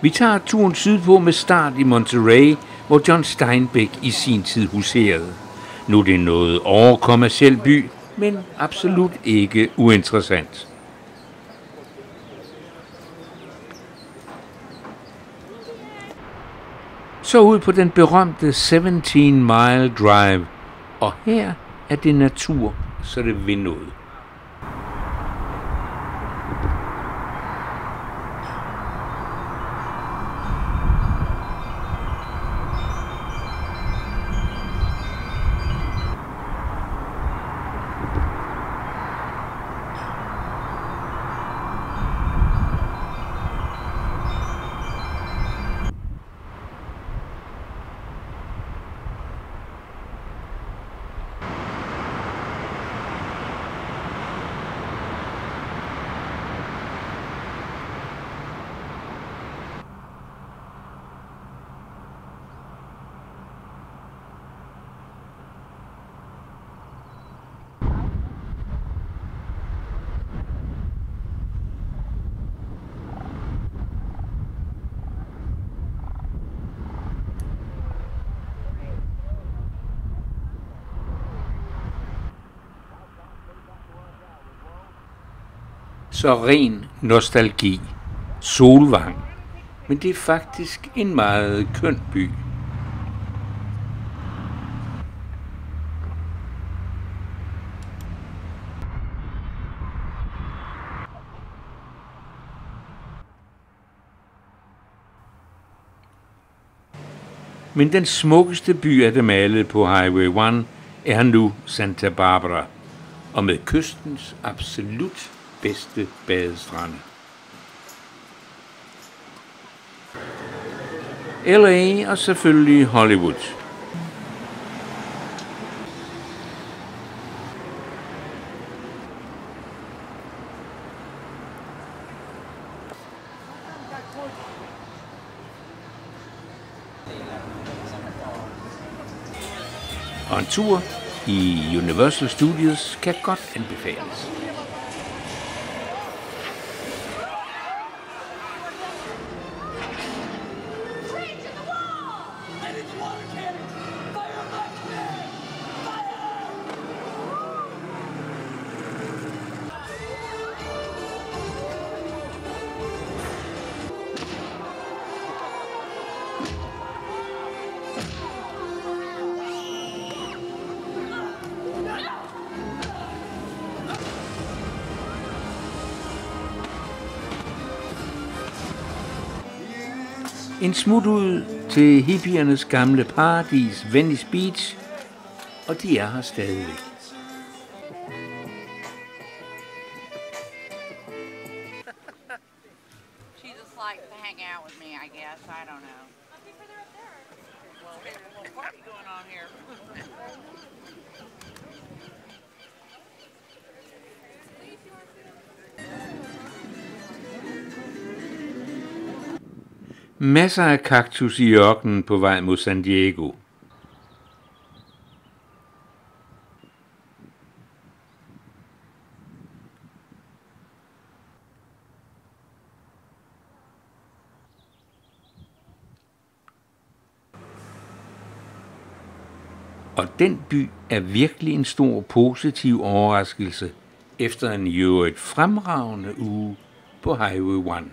Vi tager turen sydpå med start i Monterey, hvor John Steinbeck i sin tid huserede. Nu er det noget overkommerciel by, men absolut ikke uinteressant. Så ud på den berømte 17 Mile Drive, og her er det natur, så det vil noget. Så ren nostalgi. Solvang. Men det er faktisk en meget køn by. Men den smukkeste by af dem alle på Highway 1 er nu Santa Barbara, og med kystens absolut bedste badestrande. LA og selvfølgelig Hollywood. Og en tur i Universal Studios kan godt anbefales. En smut ud til hippiernes gamle paradis, Venice Beach, og de er her stadigvæk. She just likes to hang out with me, I guess. I don't know. I think they're up there. Well, there's a little party going on here. Masser af kaktus i ørkenen på vej mod San Diego. Og den by er virkelig en stor positiv overraskelse efter en i øvrigt fremragende uge på Highway 1.